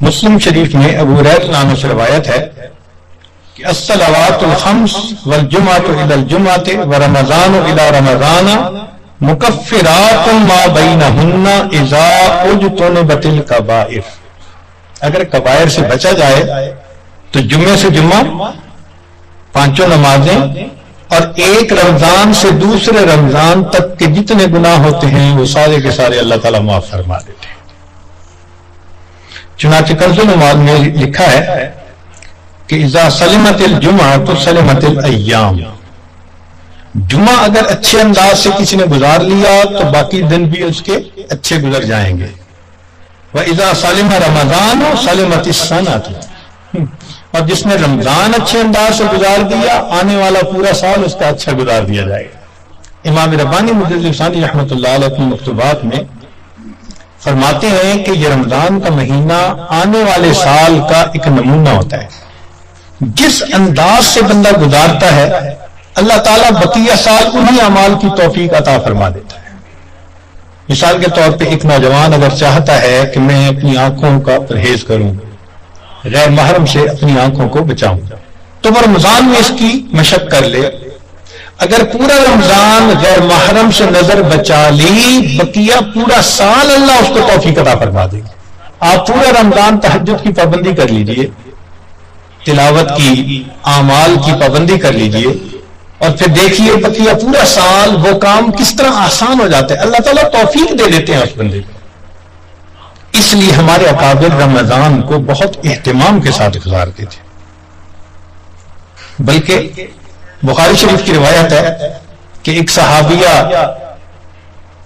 مسلم شریف میں ابو ہریرہ نام سے روایت ہے کہ الصلوات الخمس والجمعۃ الی الجمعۃ ورمضان الی رمضان مکفرات ما بینہن اذا اجتنبت الکبائر. اگر کبائر سے بچا جائے تو جمعے سے جمعہ، پانچوں نمازیں، اور ایک رمضان سے دوسرے رمضان تک کے جتنے گناہ ہوتے ہیں وہ سارے کے سارے اللہ تعالیٰ معاف فرما دیتے ہیں. چنانچہ کنز العمال میں لکھا ہے کہ اذا سلمت الجمعہ تو سلمت الایام. جمعہ اگر اچھے انداز سے کسی نے گزار لیا تو باقی دن بھی اس کے اچھے گزر جائیں گے. وَإِذَا سَلِمَ رَمَضَانُ سَلِمَتِ السَّنَةُ. اور جس نے رمضان اچھے انداز سے گزار دیا آنے والا پورا سال اس کا اچھا گزار دیا جائے گا. امام ربانی مجدد ثانی رحمۃ اللہ علیہ اپنے مکتوبات میں فرماتے ہیں کہ یہ رمضان کا مہینہ آنے والے سال کا ایک نمونہ ہوتا ہے. جس انداز سے بندہ گزارتا ہے اللہ تعالیٰ بقیہ سال انہی اعمال کی توفیق عطا فرما دیتا ہے. مثال کے طور پہ ایک نوجوان اگر چاہتا ہے کہ میں اپنی آنکھوں کا پرہیز کروں، غیر محرم سے اپنی آنکھوں کو بچاؤں، تو وہ رمضان میں اس کی مشق کر لے. اگر پورا رمضان غیر محرم سے نظر بچا لی، بقیہ پورا سال اللہ اس کو توفیق عطا فرما دے گا. آپ پورا رمضان تہجد کی پابندی کر لیجئے، تلاوت کی، اعمال کی پابندی کر لیجئے، اور پھر دیکھیے بقیہ پورا سال وہ کام کس طرح آسان ہو جاتا ہے. اللہ تعالیٰ توفیق دے دیتے ہیں اس بندے کو. اس لیے ہمارے اکابر رمضان کو بہت اہتمام کے ساتھ گزارتے تھے. بلکہ بخاری شریف کی روایت ہے کہ ایک صحابیہ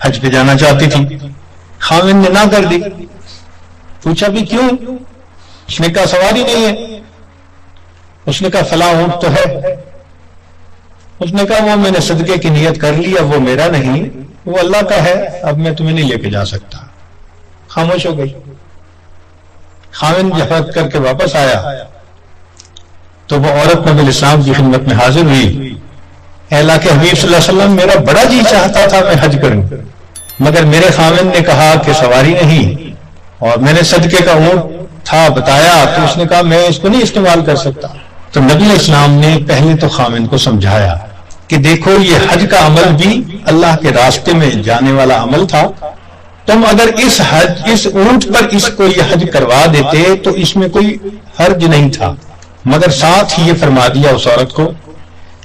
حج پہ جانا چاہتی تھی، خاوند نے نہ کر دی. پوچھا بھی کیوں؟ اس نے کہا سواری نہیں ہے. اس نے کہا فلاں اونٹ تو ہے. اس نے کہا وہ میں نے صدقے کی نیت کر لی، اب وہ میرا نہیں، وہ اللہ کا ہے، اب میں تمہیں نہیں لے کے جا سکتا. خاموش ہو گئی. خاوند جہاد کر کے واپس آیا تو وہ عورت نبی اسلام کی خدمت میں حاضر ہوئی. اے اللہ کے حبیب صلی اللہ علیہ وسلم، میرا بڑا جی چاہتا تھا میں حج کروں، مگر میرے خاوند نے کہا کہ سواری نہیں، اور میں نے صدقے کا اونٹ تھا بتایا تو اس نے کہا میں اس کو نہیں استعمال کر سکتا. تو نبی اسلام نے پہلے تو خاوند کو سمجھایا کہ دیکھو یہ حج کا عمل بھی اللہ کے راستے میں جانے والا عمل تھا. تم اگر اس اونٹ پر اس کو یہ حج کروا دیتے تو اس میں کوئی حرج نہیں تھا، مگر ساتھ ہی یہ فرما دیا اس عورت کو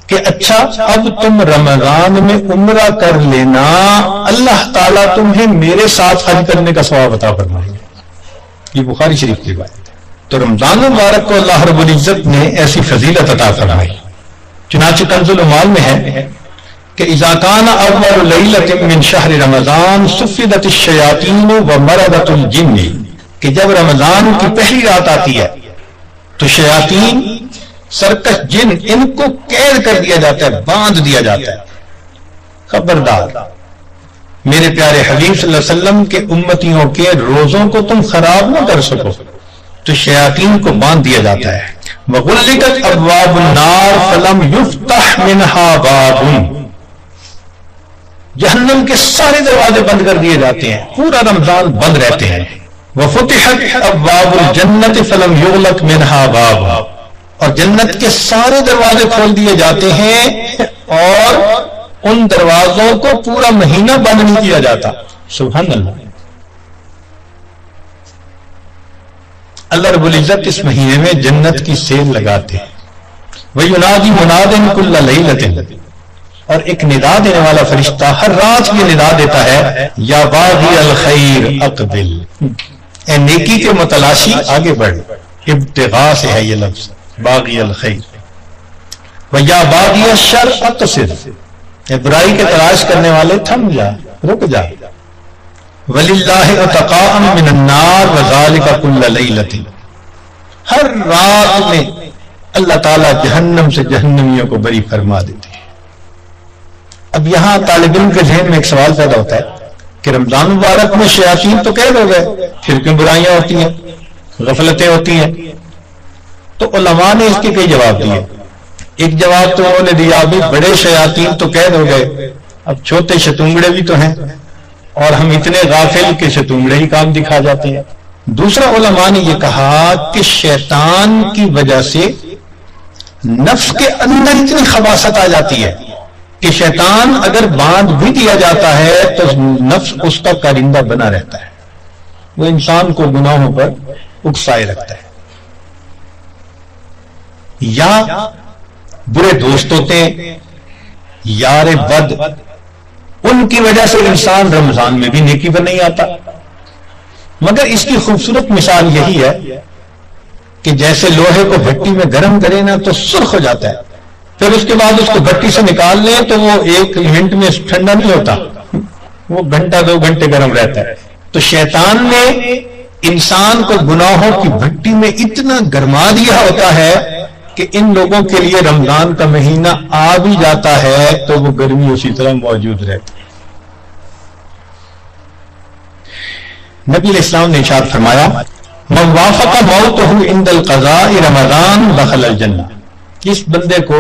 کہ اچھا اب تم رمضان میں عمرہ کر لینا، اللہ تعالیٰ تمہیں میرے ساتھ حج کرنے کا ثواب عطا فرمائے گا. یہ بخاری شریف کی بات ہے. تو رمضان مبارک کو اللہ رب العزت نے ایسی فضیلت عطا فرمائی. چنانچہ کنز العمال میں ہے کہ اذا کان اول لیلۃ من شہر رمضان صفدت الشیاطین ومردت الجن، کہ جب رمضان کی پہلی رات آتی ہے تو شیاطین، سرکش جن، ان کو قید کر دیا جاتا ہے، باندھ دیا جاتا ہے. خبردار میرے پیارے حبیب صلی اللہ علیہ وسلم کے امتیوں کے روزوں کو تم خراب نہ کر سکو، تو شیاطین کو باندھ دیا جاتا ہے. وغلقت ابواب النار فلم یفتح منها باب، جہنم کے سارے دروازے بند کر دیے جاتے ہیں، پورا رمضان بند رہتے ہیں. وفتحت ابواب الجنت فلم یغلق منها باب، اور جنت کے سارے دروازے کھول دیے جاتے ہیں اور ان دروازوں کو پورا مہینہ بند نہیں کیا جاتا. سبحان اللہ. اللہ رب العزت اس مہینے میں جنت کی سیل لگاتے ہیں. وَيُنَادِي مُنَادٍ كُلَّ لَيْلَةٍ، اور ایک ندا دینے والا فرشتہ ہر رات یہ ندا دیتا ہے، یا باغی الخیر اقبل، اے نیکی کے متلاشی آگے بڑھ. ابتغاء سے ہے یہ لفظ باغی الخیر. وَيَا بَاغِيَ الشَّرِّ اقصر، اے برائی کے تلاش کرنے والے تھم جا، رک جا. وَلِلَّهِ عُتَقَاءً مِّنَ النَّارِ وَذَلِكَ كُلَّ لَيْلَةٍ، ہر رات میں اللہ تعالیٰ جہنم سے جہنمیوں کو بری فرما دیتے ہیں. اب یہاں طالب علم کے ذہن میں ایک سوال پیدا ہوتا ہے کہ رمضان مبارک میں شیاطین تو قید ہو گئے، پھر کیوں برائیاں ہوتی ہیں، غفلتیں ہوتی ہیں؟ تو علماء نے اس کے کئی جواب دیے. ایک جواب تو انہوں نے دیا بھی بڑے شیاطین تو قید ہو گئے، اب چھوٹے شتونگڑے بھی تو ہیں، اور ہم اتنے غافل کہ شتونگڑے ہی کام دکھا جاتے ہیں. دوسرا علماء نے یہ کہا کہ شیطان کی وجہ سے نفس کے اندر اتنی خباثت آ جاتی ہے کہ شیطان اگر باندھ بھی دیا جاتا ہے تو نفس اس کا کارندہ بنا رہتا ہے، وہ انسان کو گناہوں پر اکسائے رکھتا ہے. یا برے دوست ہوتے ہیں، یار بد، ان کی وجہ سے انسان رمضان میں بھی نیکی پر نہیں آتا. مگر اس کی خوبصورت مثال یہی ہے کہ جیسے لوہے کو بھٹی میں گرم کرے نا تو سرخ ہو جاتا ہے، پھر اس کے بعد اس کو بھٹی سے نکال لیں تو وہ 1 منٹ میں ٹھنڈا نہیں ہوتا، وہ گھنٹہ 2 گھنٹے گرم رہتا ہے. تو شیطان نے انسان کو گناہوں کی بھٹی میں اتنا گرما دیا ہوتا ہے کہ ان لوگوں کے لیے رمضان کا مہینہ آ بھی جاتا ہے تو وہ گرمی اسی طرح موجود رہتی ہے. نبی علیہ السلام نے ارشاد فرمایا من وافق موتہ عند القضاء رمضان دخل الجنہ، جس بندے کو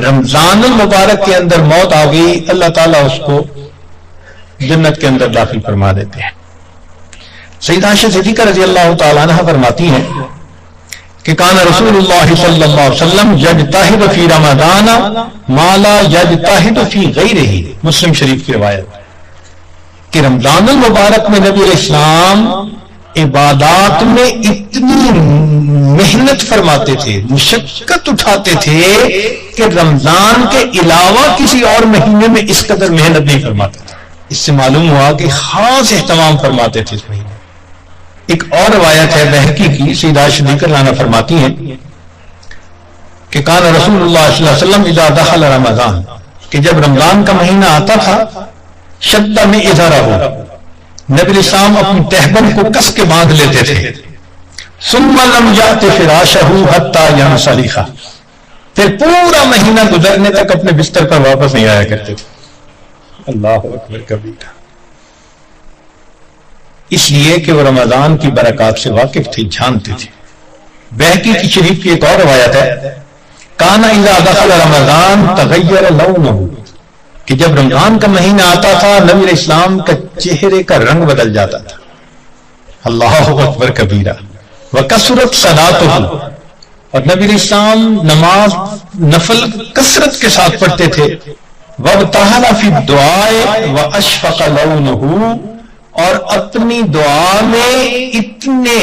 رمضان المبارک کے اندر موت آ گئی اللہ تعالیٰ اس کو جنت کے اندر داخل فرما دیتے ہیں. سیدہ عائشہ صدیقہ رضی اللہ تعالیٰ عنہ فرماتی ہیں کہ کان رسول اللہ صلی اللہ علیہ وسلم یجتہد فی رمضان ما لا یجتہد فی غیرہ، مسلم شریف کی روایت کہ رمضان المبارک میں نبی علیہ السلام عبادات میں اتنی محنت فرماتے تھے، مشقت اٹھاتے تھے کہ رمضان کے علاوہ کسی اور مہینے میں اس قدر محنت نہیں فرماتے تھے. اس سے معلوم ہوا کہ خاص اہتمام فرماتے تھے اس مہینے. ایک اور روایت ہے بہقی کی، سیدہ صدیقہ عنہ فرماتی ہیں کہ کان رسول اللہ صلی اللہ علیہ وسلم اذا دخل رمضان، کہ جب رمضان کا مہینہ آتا تھا شد میں ازارہ ہو، نبی علیہ السلام اپنی تہبند کو کس کے باندھ لیتے تھے. ثم لم یأت فراشہ حتی ینصرف، پھر پورا مہینہ گزرنے تک اپنے بستر پر واپس نہیں آیا کرتے تھے. اللہ اکبر کبیرہ. اس لیے کہ وہ رمضان کی برکات سے واقف تھے، جانتے تھے. بہقی کی شریف کی ایک اور روایت ہے کان اذا دخل رمضان تغیر لونہ، کہ جب رمضان کا مہینہ آتا تھا نبی علیہ السلام کا چہرے کا رنگ بدل جاتا تھا. اللہ اکبر کبیرہ. وکثرت صلاتہ، اور نبی علیہ السلام نماز نفل کثرت کے ساتھ پڑھتے تھے. وابتہل فی الدعاء واشفق لونہ، اور اپنی دعا میں اتنے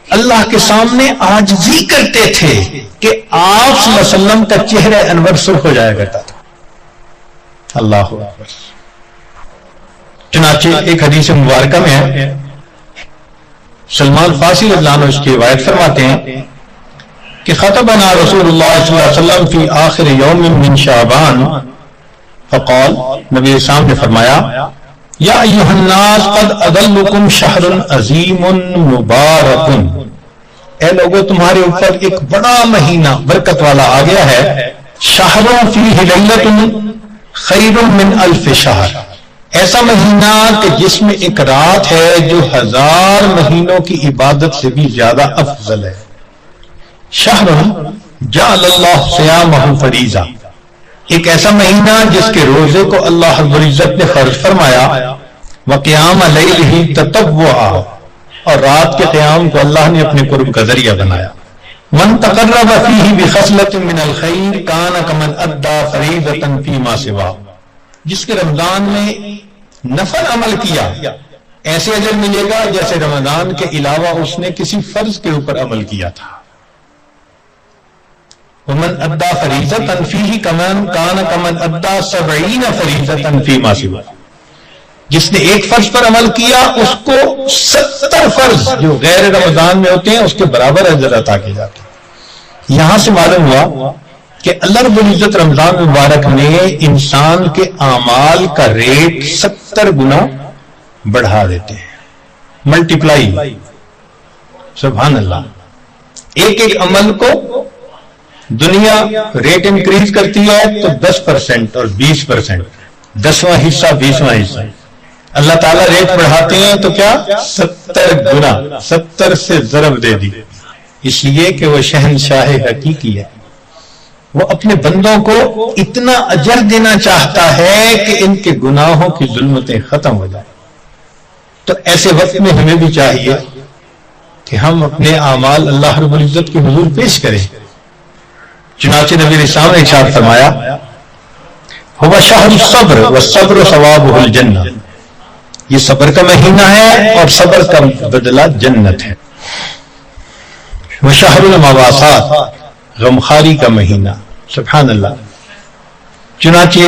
اللہ کے سامنے عاجزی کرتے تھے کہ آپ صلی اللہ علیہ وسلم کا چہرہ انور سرخ ہو جایا کرتا تھا. اللہ اکبر. چنانچہ ایک حدیث مبارکہ میں ہے، سلمان فارسی رضی اللہ عنہ اس کی روایت فرماتے ہیں کہ خطبنا رسول اللہ صلی اللہ علیہ وسلم فی آخر یوم من شعبان فقال، نبی اسلام نے فرمایا یا ایھا الناس قد اضلکم شہر عظیم مبارک، اے لوگوں تمہارے اوپر ایک بڑا مہینہ برکت والا آ گیا ہے. شہر فیہ لیلۃ خیر من الف شہر، ایسا مہینہ کہ جس میں ایک رات ہے جو 1000 مہینوں کی عبادت سے بھی زیادہ افضل ہے. شہر جعل اللہ صیامہ فریضہ، ایک ایسا مہینہ جس کے روزے کو اللہ رب العزت نے فرض فرمایا. وقیام لیلہ تطوعا، اور رات کے قیام کو اللہ نے اپنے قرب کا ذریعہ بنایا. من تقرب فیہ بخصلۃ من الخیر کان کمن ادى فریضۃ فیما سوا، جس کے رمضان میں نفل عمل کیا ایسے اجر ملے گا جیسے رمضان کے علاوہ اس نے کسی فرض کے اوپر عمل کیا تھا. ومن ادى فریضۃ فیہ کمن کان کمن ادى 70 فریضۃ فیما سوا، جس نے ایک فرض پر عمل کیا اس کو 70 فرض جو غیر رمضان میں ہوتے ہیں اس کے برابر اجر عطا کیے جاتے ہیں. یہاں سے معلوم ہوا کہ اللہ رب العزت رمضان مبارک نے انسان کے اعمال کا ریٹ 70 گنا بڑھا دیتے ہیں، ملٹیپلائی. سبحان اللہ. ایک ایک عمل کو دنیا ریٹ انکریز کرتی ہے تو 10% اور 20%، 10واں حصہ 20واں حصہ. اللہ تعالیٰ ریٹ بڑھاتے ہیں تو کیا 70 گنا، 70 سے ضرب دے دی. اس لیے کہ وہ شہنشاہ حقیقی ہے، وہ اپنے بندوں کو اتنا اجر دینا چاہتا ہے کہ ان کے گناہوں کی ظلمتیں ختم ہو جائیں. تو ایسے وقت میں ہمیں بھی چاہیے کہ ہم اپنے اعمال اللہ رب العزت کے حضور پیش کریں. چنانچہ نبی الاسلام نے ارشاد فرمایا هو شہر الصبر والصبر ثوابہ الجنہ، یہ صبر کا مہینہ ہے اور صبر کا بدلہ جنت ہے. وشہر المواسات، غمخاری کا مہینہ. سبحان اللہ. چنانچہ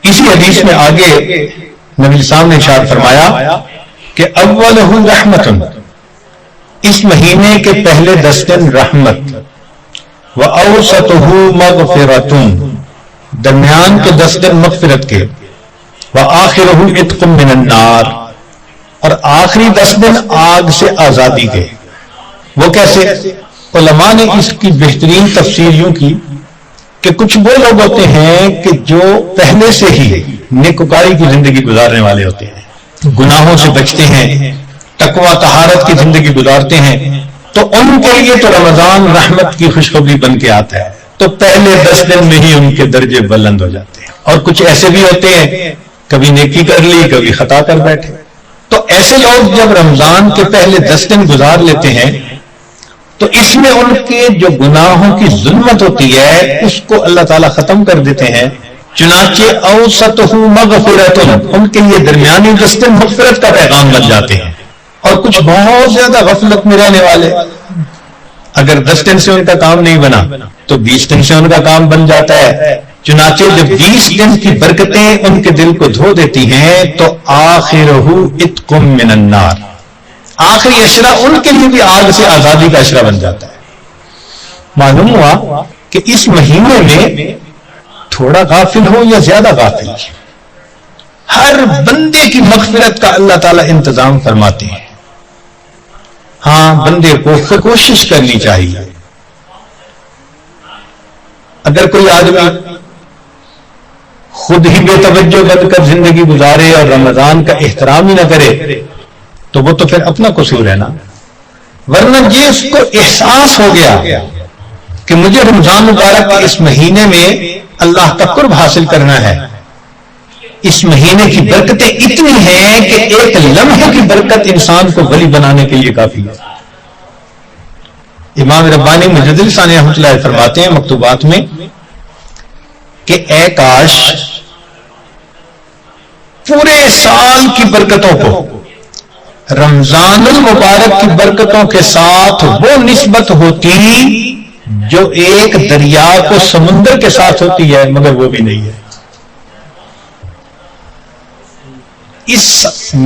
اسی حدیث میں آگے نبی الاسلام نے ارشاد فرمایا کہ اولہ رحمت، اس مہینے کے پہلے 10 دن رحمت، وَأَوْسَطُهُ مَغْفِرَةٌ، درمیان کے 10 دن مغفرت کے، وَآخِرُهُ عِتْقٌ مِّنَ النَّارِ، اور آخری 10 دن آگ سے آزادی کے. وہ کیسے؟ علماء نے اس کی بہترین تفسیر یوں کی کہ کچھ وہ لوگ ہوتے ہیں کہ جو پہلے سے ہی نیکوکاری کی زندگی گزارنے والے ہوتے ہیں، گناہوں سے بچتے ہیں، تقوی طہارت کی زندگی گزارتے ہیں، تو ان کے لیے تو رمضان رحمت کی خوشخبری بن کے آتا ہے، تو پہلے 10 دن میں ہی ان کے درجے بلند ہو جاتے ہیں. اور کچھ ایسے بھی ہوتے ہیں کبھی نیکی کر لی کبھی خطا کر بیٹھے، تو ایسے لوگ جب رمضان کے پہلے 10 دن گزار لیتے ہیں تو اس میں ان کے جو گناہوں کی ظلمت ہوتی ہے اس کو اللہ تعالیٰ ختم کر دیتے ہیں. چنانچہ اوسطہ مغفرۃ، ان کے لیے درمیانی 10 دن مغفرت کا پیغام بن جاتے ہیں. اور کچھ بہت زیادہ غفلت میں رہنے والے، اگر 10 دن سے ان کا کام نہیں بنا تو 20 دن سے ان کا کام بن جاتا ہے. چنانچہ جب 20 دن کی برکتیں ان کے دل کو دھو دیتی ہیں تو آخرہ عتق من النار، آخری اشرا ان کے لیے بھی آگ سے آزادی کا اشرا بن جاتا ہے. معلوم ہوا کہ اس مہینے میں تھوڑا غافل ہو یا زیادہ غافل، ہر بندے کی مغفرت کا اللہ تعالیٰ انتظام فرماتے ہیں. ہاں بندے کو کوشش کرنی چاہیے. اگر کوئی آدمی خود ہی بے توجہ بن کر زندگی گزارے اور رمضان کا احترام ہی نہ کرے تو وہ تو پھر اپنا قصور ہے نا. ورنہ یہ اس کو احساس ہو گیا کہ مجھے رمضان مبارک کے اس مہینے میں اللہ کا قرب حاصل کرنا ہے، اس مہینے کی برکتیں اتنی ہیں کہ ایک لمحے کی برکت انسان کو ولی بنانے کے لیے کافی ہے. امام ربانی مجدد ثانی رحمۃ اللہ فرماتے ہیں مکتوبات میں کہ اے کاش پورے سال کی برکتوں کو رمضان المبارک کی برکتوں کے ساتھ وہ نسبت ہوتی جو ایک دریا کو سمندر کے ساتھ ہوتی ہے، مگر وہ بھی نہیں ہے. اس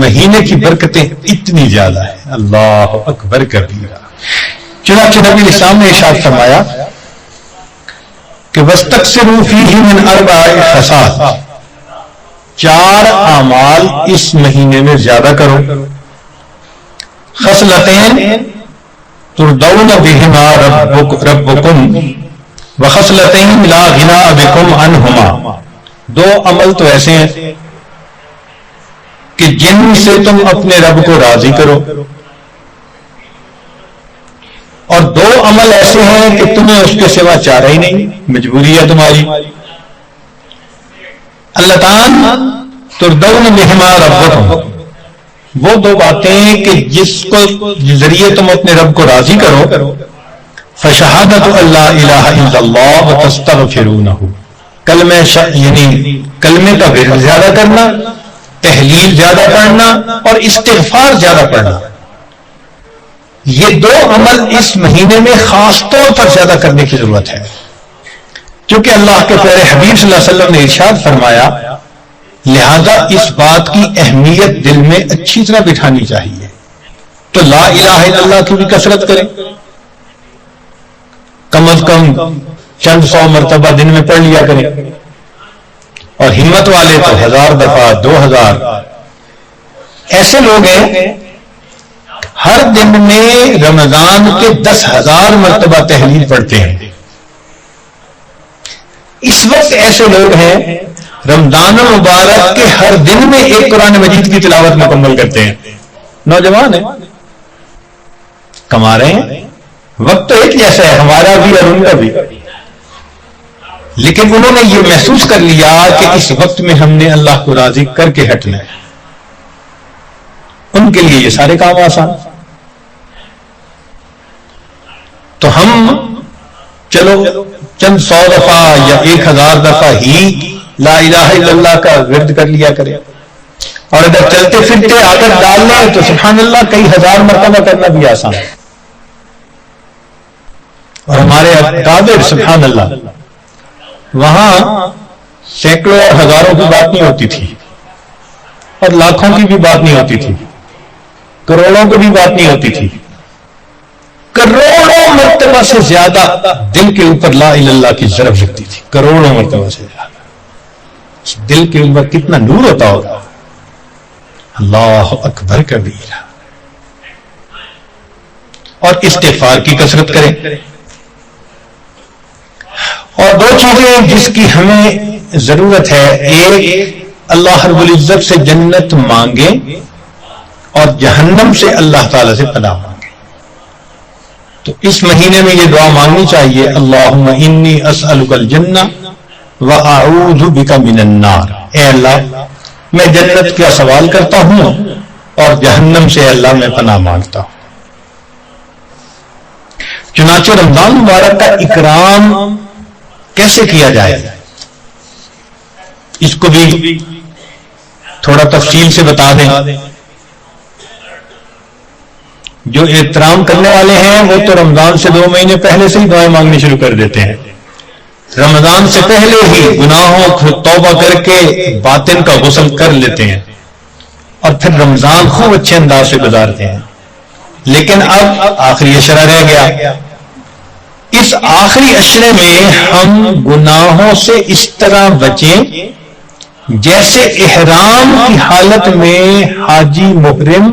مہینے کی برکتیں اتنی زیادہ ہیں، اللہ اکبر کبیرہ. چنانچہ نبی اسلام نے ارشاد فرمایا کہ وَاسْتَكْثِرُوا فِيهِ مِنْ 4 خصال، 4 اعمال اس مہینے میں زیادہ کرو. خصلتین ترضون بهما ربکم وخصلتین لا غناء بکم عنہما، 2 عمل تو ایسے ہیں کہ جن سے تم اپنے رب کو راضی کرو، اور 2 عمل ایسے ہیں کہ تمہیں اس کے سوا چارہ ہی نہیں، مجبوری ہے تمہاری. اللہ تعالیٰ ترضون بہما ربکم، وہ 2 باتیں کہ جس کو ذریعے تم اپنے رب کو راضی کرو. فشہادت اللہ الہ الا اللہ وتستغفرونہ، کلمہ یعنی کلمے کا ورد زیادہ کرنا، تحلیل زیادہ پڑھنا اور استغفار زیادہ پڑھنا. یہ 2 عمل اس مہینے میں خاص طور پر زیادہ کرنے کی ضرورت ہے، کیونکہ اللہ کے پیارے حبیب صلی اللہ علیہ وسلم نے ارشاد فرمایا لہذا اس بات کی اہمیت دل میں اچھی طرح بٹھانی چاہیے. تو لا الہ الا اللہ کی بھی کثرت کریں، کم از کم چند 100 مرتبہ دن میں پڑھ لیا کریں، اور ہمت والے تو 1000 دفعہ 2000. ایسے لوگ ہیں ہر دن میں رمضان کے 10,000 مرتبہ تحلیل پڑھتے ہیں. اس وقت ایسے لوگ ہیں رمضان المبارک کے ہر دن میں ایک قرآن مجید کی تلاوت مکمل کرتے ہیں. نوجوان ہیں، کما رہے ہیں، وقت تو ایک جیسا ہے ہمارا بھی اور ان کا بھی، لیکن انہوں نے یہ محسوس کر لیا کہ اس وقت میں ہم نے اللہ کو راضی کر کے ہٹنا ہے. ان کے لیے یہ سارے کام آسان. تو ہم چلو چند 100 دفعہ یا 1000 دفعہ ہی لا الہ الا اللہ کا ورد کر لیا کریں, اور اگر چلتے پھرتے عادت ڈال لیں تو سبحان اللہ کئی ہزار مرتبہ کرنا بھی آسان ہے. اور ہمارے اکابر سبحان اللہ وہاں سینکڑوں اور ہزاروں کی بات نہیں ہوتی تھی, اور لاکھوں کی بھی بات نہیں ہوتی تھی, کروڑوں کی بھی بات نہیں ہوتی تھی. کروڑوں مرتبہ سے زیادہ دل کے اوپر لا الہ الا اللہ کی ضرب لگتی تھی, کروڑوں مرتبہ سے زیادہ. دل کے اوپر کتنا نور ہوتا ہوگا. اللہ اکبر کبیرہ. اور استغفار کی کثرت کریں. اور 2 چیزیں جس کی ہمیں ضرورت ہے, ایک اللہ رب العزت سے جنت مانگیں اور جہنم سے اللہ تعالی سے پناہ مانگیں. تو اس مہینے میں یہ دعا مانگنی چاہیے, اللہم انی اسألک الجنہ وَأَعُوذُ بِكَ مِنَ النَّارِ. اے اللہ میں جنت کا سوال کرتا ہوں اور جہنم سے اللہ میں پناہ مانگتا ہوں. چنانچہ رمضان مبارک کا اکرام کیسے کیا جائے اس کو بھی تھوڑا تفصیل سے بتا دیں. جو احترام کرنے والے ہیں وہ تو رمضان سے 2 مہینے پہلے سے ہی دعائیں مانگنی شروع کر دیتے ہیں. رمضان سے پہلے ہی گناہوں کو توبہ کر کے باطن کا غسل کر لیتے ہیں اور پھر رمضان خوب اچھے انداز سے گزارتے ہیں. لیکن اب آخری اشرہ رہ گیا. اس آخری اشرے میں ہم گناہوں سے اس طرح بچیں جیسے احرام کی حالت میں حاجی محرم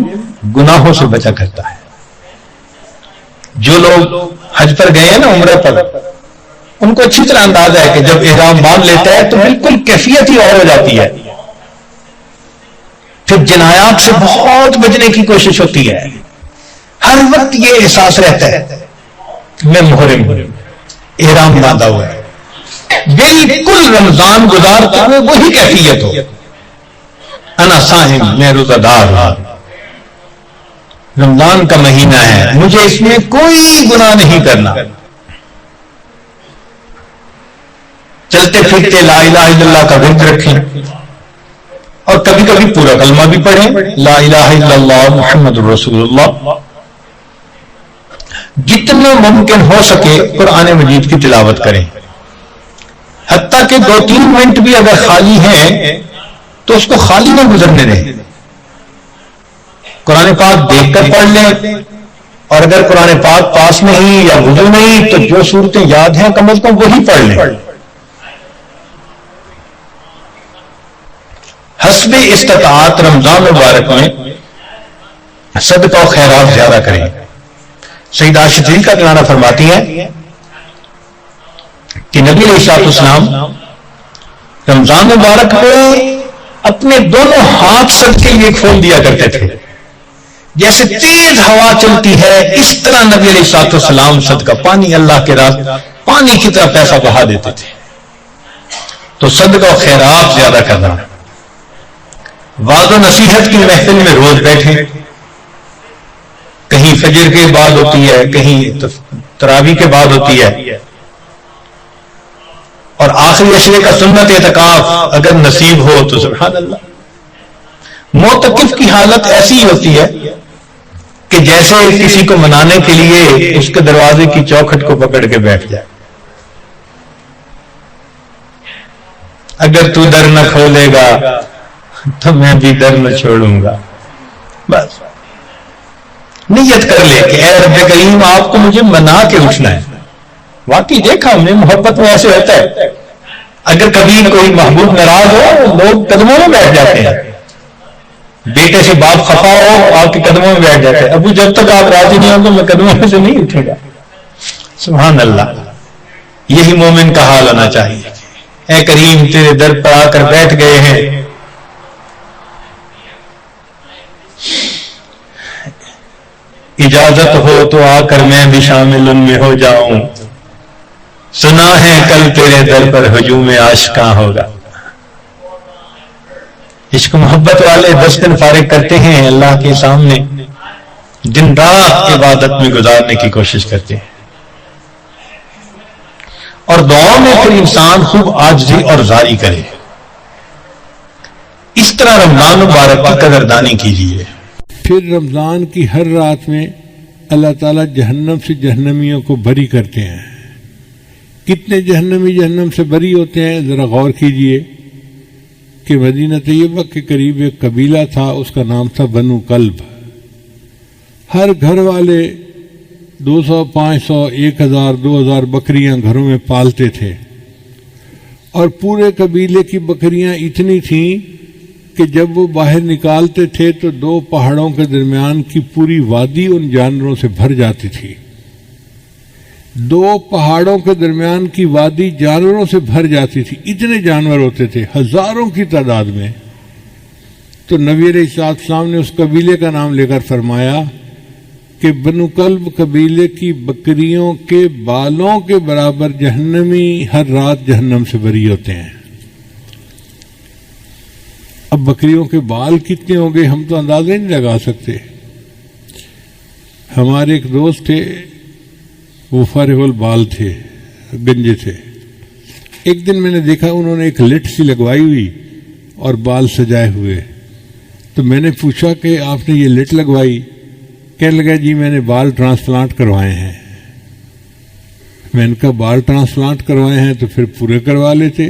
گناہوں سے بچا کرتا ہے. جو لوگ حج پر گئے ہیں نا, عمرہ پر, ان کو اچھی طرح اندازہ ہے کہ جب احرام باندھ لیتا ہے تو بالکل کیفیت ہی اور ہو جاتی ہے. پھر جنایات سے بہت بچنے کی کوشش ہوتی ہے. ہر وقت یہ احساس رہتا ہے میں محرم ہوں, احرام باندھا ہوا ہے. بالکل رمضان گزارتا ہوں وہی کیفیت ہو, انا صائم, میں روزہ دار ہوں, رمضان کا مہینہ ہے, مجھے اس میں کوئی گناہ نہیں کرنا. چلتے پھرتے لا الہ الا اللہ کا ورد رکھیں اور کبھی کبھی پورا کلمہ بھی پڑھیں, لا الہ الا اللہ محمد رسول اللہ. جتنا ممکن ہو سکے قرآن مجید کی تلاوت کریں. حتیٰ کہ 2-3 منٹ بھی اگر خالی ہیں تو اس کو خالی نہ گزرنے دیں. قرآن پاک دیکھ کر پڑھ لیں, اور اگر قرآن پاک پاس نہیں یا وضو نہیں تو جو صورتیں یاد ہیں کم از کم وہی پڑھ لیں. حسب استطاعت رمضان مبارک میں صدقہ و خیرات زیادہ کریں. سیدہ عائشہ صدیقہ کا گانا فرماتی ہیں کہ نبی علیہ السلام رمضان مبارک میں اپنے دونوں ہاتھ صدقے لیے کھول دیا کرتے تھے. جیسے تیز ہوا چلتی ہے اس طرح نبی علیہ السلام صدقہ پانی, اللہ کے راہ پانی کی طرح پیسہ بہا دیتے تھے. تو صدقہ و خیرات زیادہ کرنا. وعظ و نصیحت کی محفل میں روز بیٹھیں. کہیں فجر کے بعد ہوتی ہے, کہیں تراویح کے بعد ہوتی ہے, اور آخری عشرے کا سنت اعتکاف اگر نصیب ہو تو سبحان اللہ. معتکف کی حالت ایسی ہوتی ہے کہ جیسے کسی کو منانے کے لیے اس کے دروازے کی چوکھٹ کو پکڑ کے بیٹھ جائے. اگر تو در نہ کھولے گا تو میں بھی در نہ چھوڑوں گا. بس نیت کر لے کہ اے رب کریم آپ کو مجھے منا کے اٹھنا ہے. واقعی دیکھا ہم نے محبت میں ایسے ہوتا ہے, اگر کبھی کوئی محبوب ناراض ہو لوگ قدموں میں بیٹھ جاتے ہیں. بیٹے سے باپ خفا ہو آپ کے قدموں میں بیٹھ جاتے ہیں, ابو جب تک آپ راضی نہیں ہوں تو میں قدموں میں سے نہیں اٹھوں گا. سبحان اللہ. یہی مومن کا حال ہونا چاہیے. اے کریم تیرے در پر آ کر بیٹھ گئے ہیں, اجازت ہو تو آ کر میں بھی شامل ان میں ہو جاؤں. سنا ہے کل تیرے در پر ہجوم عاشقاں ہوگا. عشق محبت والے 10 دن فارغ کرتے ہیں اللہ کے سامنے، دن رات عبادت میں گزارنے کی کوشش کرتے ہیں، اور دعاؤں میں پھر انسان خوب عاجزی اور زاری کرے۔ اس طرح رمضان مبارک کی قدردانی کیجیے۔ پھر رمضان کی ہر رات میں اللہ تعالیٰ جہنم سے جہنمیوں کو بری کرتے ہیں۔ کتنے جہنمی جہنم سے بری ہوتے ہیں ذرا غور کیجئے کہ مدینہ طیبہ کے قریب ایک قبیلہ تھا، اس کا نام تھا بنو کلب۔ ہر گھر والے 200 500 1000 2000 بکریاں گھروں میں پالتے تھے، اور پورے قبیلے کی بکریاں اتنی تھیں کہ جب وہ باہر نکالتے تھے تو 2 پہاڑوں کے درمیان کی پوری وادی ان جانوروں سے بھر جاتی تھی۔ 2 پہاڑوں کے درمیان کی وادی جانوروں سے بھر جاتی تھی، اتنے جانور ہوتے تھے ہزاروں کی تعداد میں۔ تو نبی علیہ السلام نے اس قبیلے کا نام لے کر فرمایا کہ بنو کلب قبیلے کی بکریوں کے بالوں کے برابر جہنمی ہر رات جہنم سے بری ہوتے ہیں۔ اب بکریوں کے بال کتنے ہوں گے ہم تو اندازہ نہیں لگا سکتے۔ ہمارے ایک دوست تھے، وہ فارغ البال تھے، گنجے تھے۔ ایک دن میں نے دیکھا انہوں نے ایک لٹ سی لگوائی ہوئی اور بال سجائے ہوئے، تو میں نے پوچھا کہ آپ نے یہ لٹ لگوائی؟ کہنے لگا جی میں نے بال ٹرانسپلانٹ کروائے ہیں۔ میں نے کہا بال ٹرانسپلانٹ کروائے ہیں تو پھر پورے کروا لیتے۔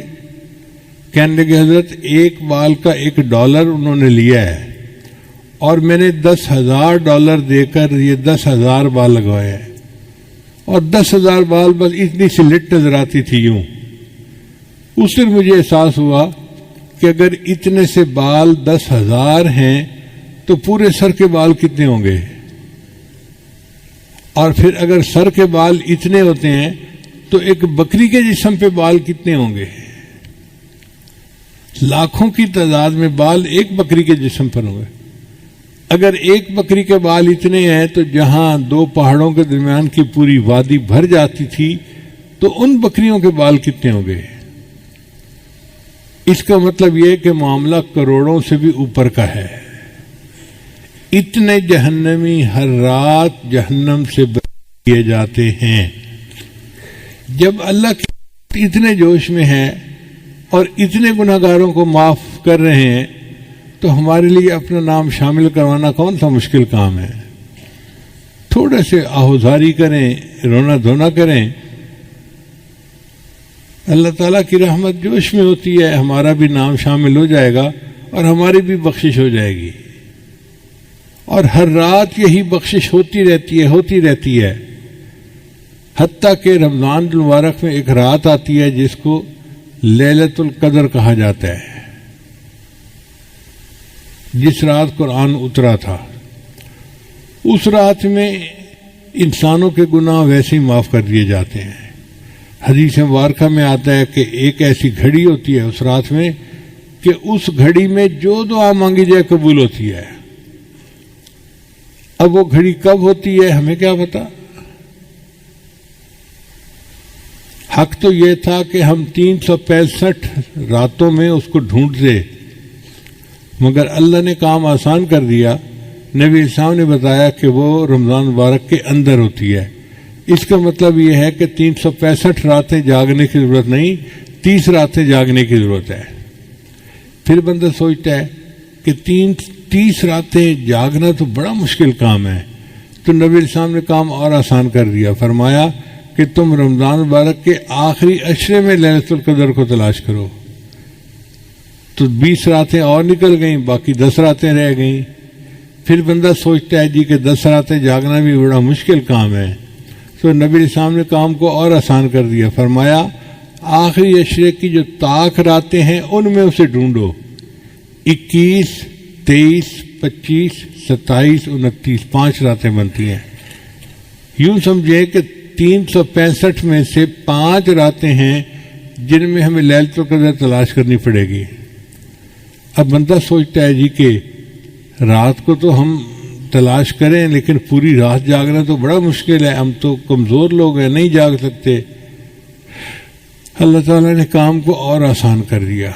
کہنے لگے حضرت ایک بال کا $1 انہوں نے لیا ہے، اور میں نے $10,000 دے کر یہ 10,000 بال لگوائے ہیں، اور 10,000 بال بس اتنی سی لٹ نظر آتی تھی یوں۔ اس دن مجھے احساس ہوا کہ اگر اتنے سے بال 10,000 ہیں تو پورے سر کے بال کتنے ہوں گے، اور پھر اگر سر کے بال اتنے ہوتے ہیں تو ایک بکری کے جسم پہ بال کتنے ہوں گے؟ لاکھوں کی تعداد میں بال ایک بکری کے جسم پر ہوں گے۔ اگر ایک بکری کے بال اتنے ہیں تو جہاں 2 پہاڑوں کے درمیان کی پوری وادی بھر جاتی تھی تو ان بکریوں کے بال کتنے ہوں گے؟ اس کا مطلب یہ کہ معاملہ کروڑوں سے بھی اوپر کا ہے۔ اتنے جہنمی ہر رات جہنم سے بری کیے جاتے ہیں۔ جب اللہ کی اتنے جوش میں ہے اور اتنے گناہگاروں کو معاف کر رہے ہیں تو ہمارے لیے اپنا نام شامل کروانا کون سا مشکل کام ہے؟ تھوڑے سے آہوزاری کریں، رونا دھونا کریں، اللہ تعالیٰ کی رحمت جوش میں ہوتی ہے، ہمارا بھی نام شامل ہو جائے گا اور ہماری بھی بخشش ہو جائے گی۔ اور ہر رات یہی بخشش ہوتی رہتی ہے، حتیٰ کہ رمضان المبارک میں ایک رات آتی ہے جس کو لیلۃ القدر کہا جاتا ہے، جس رات قرآن اترا تھا۔ اس رات میں انسانوں کے گناہ ویسے ہی معاف کر دیے جاتے ہیں۔ حدیث مبارکہ میں آتا ہے کہ ایک ایسی گھڑی ہوتی ہے اس رات میں کہ اس گھڑی میں جو دعا مانگی جائے قبول ہوتی ہے۔ اب وہ گھڑی کب ہوتی ہے ہمیں کیا پتا؟ حق تو یہ تھا کہ ہم 365 راتوں میں اس کو ڈھونڈتے، مگر اللہ نے کام آسان کر دیا۔ نبی اسلام نے بتایا کہ وہ رمضان مبارک کے اندر ہوتی ہے۔ اس کا مطلب یہ ہے کہ 365 راتیں جاگنے کی ضرورت نہیں، 30 راتیں جاگنے کی ضرورت ہے۔ پھر بندہ سوچتا ہے کہ 30 راتیں جاگنا تو بڑا مشکل کام ہے، تو نبی اسلام نے کام اور آسان کر دیا، فرمایا کہ تم رمضان مبارک کے آخری عشرے میں لیلۃ القدر کو تلاش کرو۔ تو 20 راتیں اور نکل گئیں، باقی 10 راتیں رہ گئیں۔ پھر بندہ سوچتا ہے جی کہ 10 راتیں جاگنا بھی بڑا مشکل کام ہے، تو نبی اسلام نے کام کو اور آسان کر دیا، فرمایا آخری عشرے کی جو طاق راتیں ہیں ان میں اسے ڈھونڈو۔ 21 23 25 27 29 5 راتیں بنتی ہیں۔ یوں سمجھے کہ 365 میں سے 5 راتیں ہیں جن میں ہمیں لیلۃ القدر تلاش کرنی پڑے گی۔ اب بندہ سوچتا ہے جی کہ رات کو تو ہم تلاش کریں لیکن پوری رات جاگنا تو بڑا مشکل ہے، ہم تو کمزور لوگ ہیں، نہیں جاگ سکتے۔ اللہ تعالیٰ نے کام کو اور آسان کر دیا۔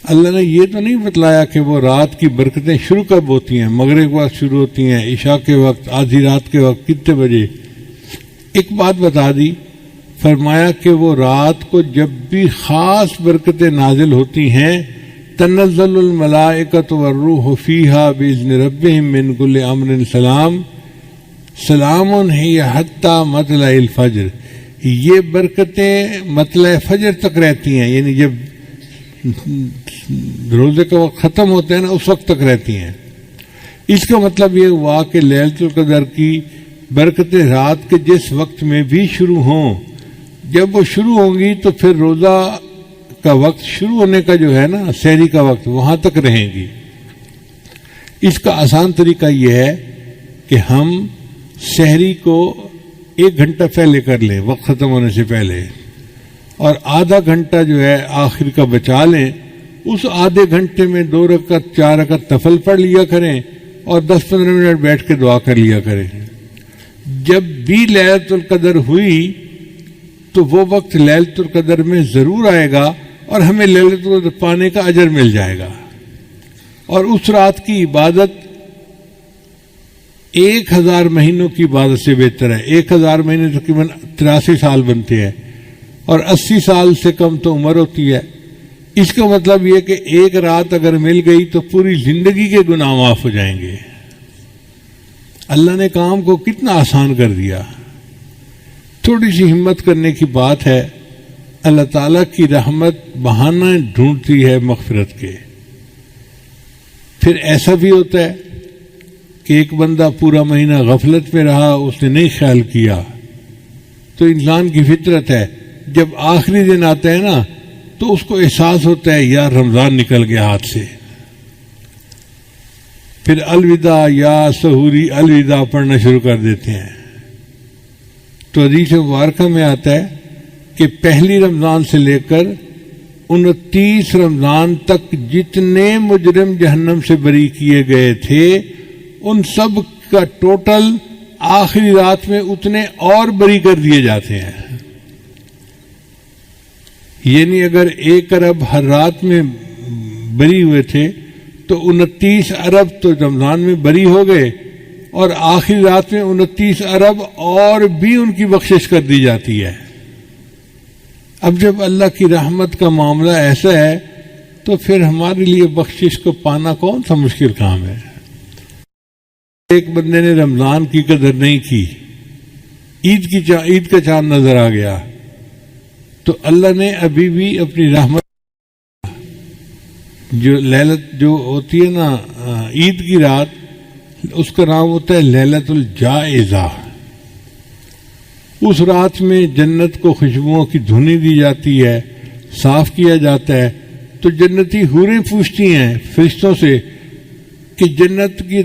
اللہ نے یہ تو نہیں بتلایا کہ وہ رات کی برکتیں شروع کب ہوتی ہیں، مغرب کے وقت شروع ہوتی ہیں، عشاء کے وقت، آدھی رات کے وقت، کتنے بجے. ایک بات بتا دی، فرمایا کہ وہ رات کو جب بھی خاص برکتیں نازل ہوتی ہیں، تنزل الملائکۃ والروح فیہا باذن ربہم من کل امر سلام سلام ہی حتی مطلع الفجر. یہ برکتیں مطلع فجر تک رہتی ہیں، یعنی جب روزے کا وقت ختم ہوتا ہے نا اس وقت تک رہتی ہیں. اس کا مطلب یہ ہوا کہ لیلۃ القدر کی برکتیں رات کے جس وقت میں بھی شروع ہوں، جب وہ شروع ہوں گی تو پھر روزہ کا وقت شروع ہونے کا جو ہے نا سحری کا وقت وہاں تک رہیں گی. اس کا آسان طریقہ یہ ہے کہ ہم سحری کو 1 گھنٹہ پہلے کر لیں، وقت ختم ہونے سے پہلے، اور آدھا گھنٹہ جو ہے آخر کا بچا لیں. اس آدھے گھنٹے میں 2 رکعت 4 رکعت نفل پڑھ لیا کریں اور 10-15 منٹ بیٹھ کے دعا کر لیا کریں. جب بھی لیلۃ القدر ہوئی تو وہ وقت لیلۃ القدر میں ضرور آئے گا اور ہمیں لیلۃ القدر پانے کا اجر مل جائے گا. اور اس رات کی عبادت 1000 مہینوں کی عبادت سے بہتر ہے. 1000 مہینے تقریباً 83 سال بنتے ہیں اور 80 سال سے کم تو عمر ہوتی ہے. اس کا مطلب یہ کہ ایک رات اگر مل گئی تو پوری زندگی کے گناہ معاف ہو جائیں گے. اللہ نے کام کو کتنا آسان کر دیا. تھوڑی سی ہمت کرنے کی بات ہے. اللہ تعالیٰ کی رحمت بہانہ ڈھونڈتی ہے مغفرت کے. پھر ایسا بھی ہوتا ہے کہ ایک بندہ پورا مہینہ غفلت میں رہا، اس نے نہیں خیال کیا، تو انسان کی فطرت ہے جب آخری دن آتا ہے نا تو اس کو احساس ہوتا ہے یار رمضان نکل گیا ہاتھ سے. پھر الوداع یا سحوری الوداع پڑھنا شروع کر دیتے ہیں. تو حدیث مبارکہ میں آتا ہے کہ پہلی رمضان سے لے کر 29 رمضان تک جتنے مجرم جہنم سے بری کیے گئے تھے ان سب کا ٹوٹل آخری رات میں اتنے اور بری کر دیے جاتے ہیں. یعنی اگر 1 ارب ہر رات میں بری ہوئے تھے تو 29 ارب تو رمضان میں بری ہو گئے اور آخری رات میں 29 ارب اور بھی ان کی بخشش کر دی جاتی ہے. اب جب اللہ کی رحمت کا معاملہ ایسا ہے تو پھر ہمارے لیے بخشش کو پانا کون سا مشکل کام ہے. ایک بندے نے رمضان کی قدر نہیں کی، عید کا چاند نظر آ گیا تو اللہ نے ابھی بھی اپنی رحمت جو لیلت جو ہوتی ہے نا عید کی رات، اس کا نام ہوتا ہے لیلت الجائزہ. اس رات میں جنت کو خوشبوؤں کی دھنی دی جاتی ہے، صاف کیا جاتا ہے. تو جنتی حوریں پوچھتی ہیں فرشتوں سے کہ جنت کی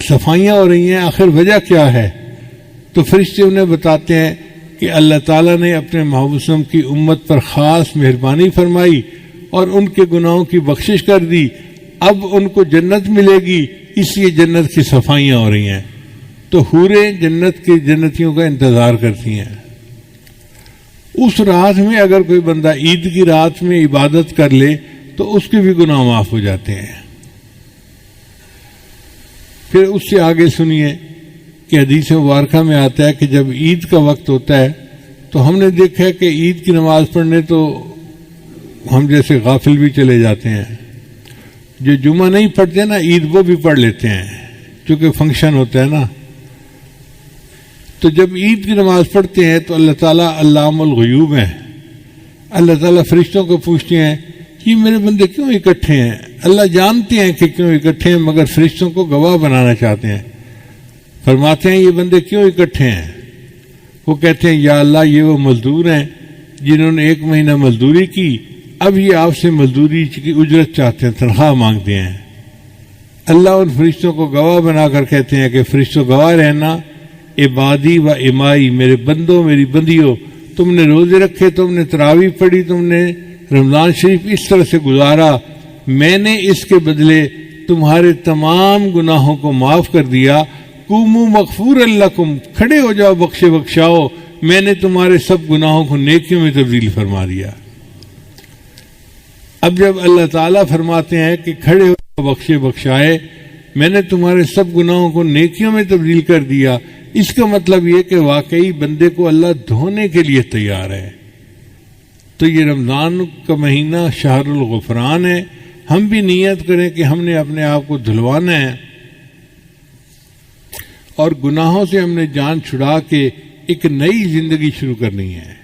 صفائیاں ہو رہی ہیں، آخر وجہ کیا ہے؟ تو فرشتے انہیں بتاتے ہیں کہ اللہ تعالیٰ نے اپنے محبوب وسلم کی امت پر خاص مہربانی فرمائی اور ان کے گناہوں کی بخشش کر دی. اب ان کو جنت ملے گی، اس لیے جنت کی صفائیاں ہو رہی ہیں. تو حوریں جنت کے جنتیوں کا انتظار کرتی ہیں. اس رات میں اگر کوئی بندہ عید کی رات میں عبادت کر لے تو اس کے بھی گناہ معاف ہو جاتے ہیں. پھر اس سے آگے سنیے کہ حدیث مبارکہ میں آتا ہے کہ جب عید کا وقت ہوتا ہے تو ہم نے دیکھا ہے کہ عید کی نماز پڑھنے تو ہم جیسے غافل بھی چلے جاتے ہیں. جو جمعہ نہیں پڑھتے نا عید وہ بھی پڑھ لیتے ہیں چونکہ فنکشن ہوتا ہے نا. تو جب عید کی نماز پڑھتے ہیں تو اللہ تعالیٰ علام الغیوب ہیں. اللہ تعالیٰ فرشتوں کو پوچھتے ہیں یہ میرے بندے کیوں اکٹھے ہیں. اللہ جانتے ہیں کہ کیوں اکٹھے ہیں مگر فرشتوں کو گواہ بنانا چاہتے ہیں. فرماتے ہیں یہ بندے کیوں اکٹھے ہیں؟ وہ کہتے ہیں یا اللہ یہ وہ مزدور ہیں جنہوں نے 1 مہینہ مزدوری کی، اب یہ آپ سے مزدوری کی اجرت چاہتے ہیں، تنخواہ مانگتے ہیں. اللہ ان فرشتوں کو گواہ بنا کر کہتے ہیں کہ فرشتوں گواہ رہنا عبادی و امائی، میرے بندوں میری بندیوں، تم نے روزے رکھے، تم نے تراویح پڑھی، تم نے رمضان شریف اس طرح سے گزارا، میں نے اس کے بدلے تمہارے تمام گناہوں کو معاف کر دیا. قوموا مغفور لکم، کھڑے ہو جاؤ بخشاؤ، میں نے تمہارے سب گناہوں کو نیکیوں میں تبدیل فرما دیا. اب جب اللہ تعالیٰ فرماتے ہیں کہ کھڑے ہو بخشے بخشائے، میں نے تمہارے سب گناہوں کو نیکیوں میں تبدیل کر دیا، اس کا مطلب یہ کہ واقعی بندے کو اللہ دھونے کے لیے تیار ہے۔ تو یہ رمضان کا مہینہ شہر الغفران ہے، ہم بھی نیت کریں کہ ہم نے اپنے آپ کو دھلوانا ہے اور گناہوں سے ہم نے جان چھڑا کے ایک نئی زندگی شروع کرنی ہے۔